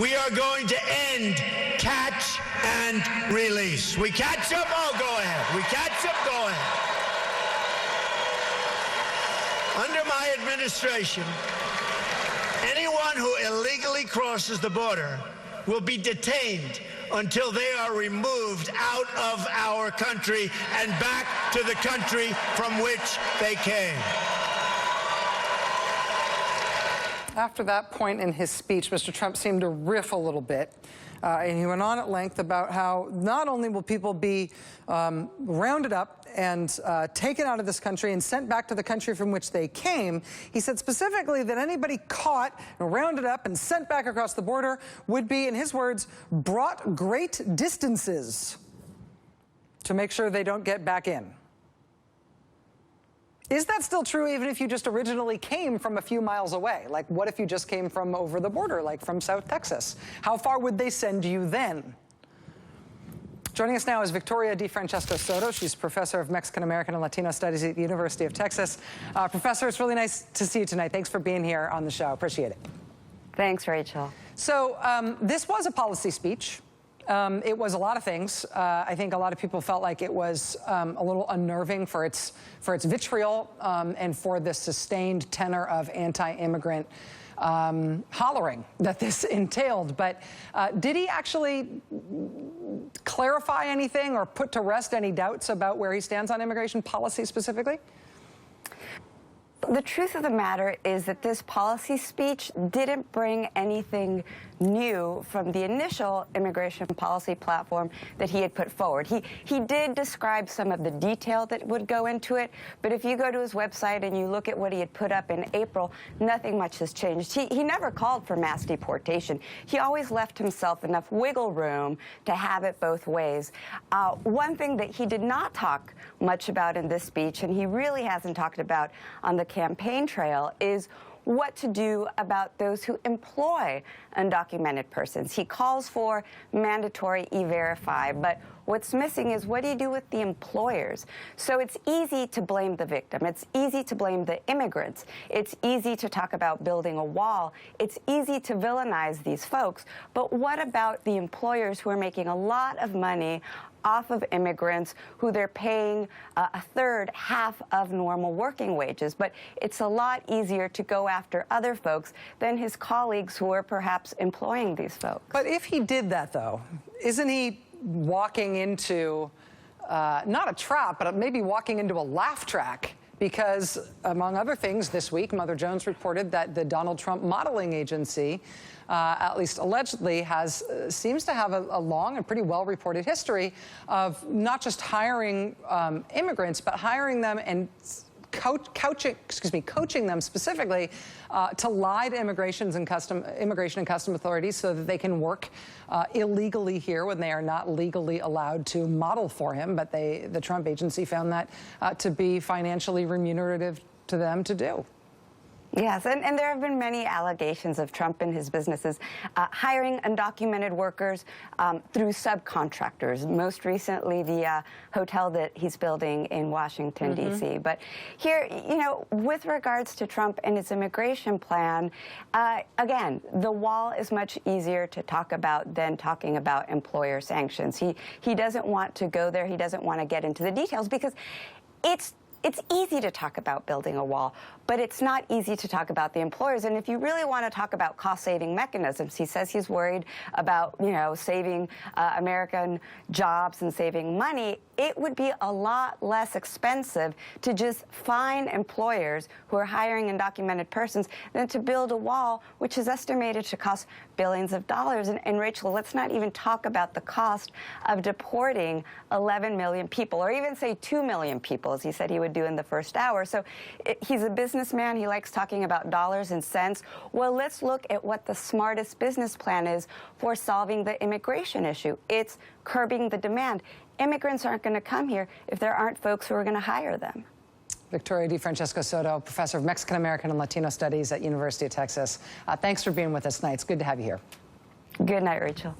We are going to end catch and release. We catch them, oh, go ahead. We catch them, go ahead. Under my administration, anyone who illegally crosses the border will be detained until they are removed out of our country and back to the country from which they came. After that point in his speech, Mr. Trump seemed to riff a little bit. And he went on at length about how not only will people be rounded up and taken out of this country and sent back to the country from which they came, he said specifically that anybody caught and rounded up and sent back across the border would be, in his words, brought great distances to make sure they don't get back in. Is that still true even if you just originally came from a few miles away? Like, what if you just came from over the border, like from South Texas? How far would they send you then? Joining us now is Victoria DeFrancesco Soto. She's professor of Mexican American and Latino Studies at the University of Texas. Professor, it's really nice to see you tonight. Thanks for being here on the show. Appreciate it. Thanks, Rachel. So this was a policy speech. It was a lot of things. I think a lot of people felt like it was a little unnerving for its vitriol and for the sustained tenor of anti-immigrant hollering that this entailed. But did he actually clarify anything or put to rest any doubts about where he stands on immigration policy specifically? The truth of the matter is that this policy speech didn't bring anything new from the initial immigration policy platform that he had put forward. He did describe some of the detail that would go into it, but if you go to his website and you look at what he had put up in April, nothing much has changed. He never called for mass deportation. He always left himself enough wiggle room to have it both ways. One thing that he did not talk much about in this speech, and he really hasn't talked about on the campaign trail, is what to do about those who employ undocumented persons. He calls for mandatory E-Verify, but what's missing is what do you do with the employers? So it's easy to blame the victim. It's easy to blame the immigrants. It's easy to talk about building a wall. It's easy to villainize these folks. But what about the employers who are making a lot of money off of immigrants who they're paying a third, half of normal working wages? But it's a lot easier to go after other folks than his colleagues who are perhaps employing these folks. But if he did that, though, isn't he walking into not a trap, but maybe walking into a laugh track? Because, among other things, this week, Mother Jones reported that the Donald Trump modeling agency, at least allegedly, seems to have a long and pretty well-reported history of not just hiring immigrants, but hiring them and coaching them specifically to lie to immigration and custom authorities so that they can work illegally here when they are not legally allowed to model for him. But the Trump agency found that to be financially remunerative to them to do. Yes, and there have been many allegations of Trump and his businesses hiring undocumented workers through subcontractors, most recently the hotel that he's building in Washington, D.C. But here, you know, with regards to Trump and his immigration plan, again, the wall is much easier to talk about than talking about employer sanctions. He doesn't want to go there. He doesn't want to get into the details because it's easy to talk about building a wall, but it's not easy to talk about the employers. And if you really want to talk about cost-saving mechanisms, he says he's worried about, you know, saving American jobs and saving money. It would be a lot less expensive to just fine employers who are hiring undocumented persons than to build a wall, which is estimated to cost billions of dollars. And Rachel, let's not even talk about the cost of deporting 11 million people, or even say 2 million people, as he said he would do in the first hour. So he's a businessman. He likes talking about dollars and cents. Well, let's look at what the smartest business plan is for solving the immigration issue. It's curbing the demand. Immigrants aren't going to come here if there aren't folks who are going to hire them. Victoria DeFrancesco Soto, professor of Mexican American and Latino Studies at University of Texas. Thanks for being with us tonight. It's good to have you here. Good night, Rachel.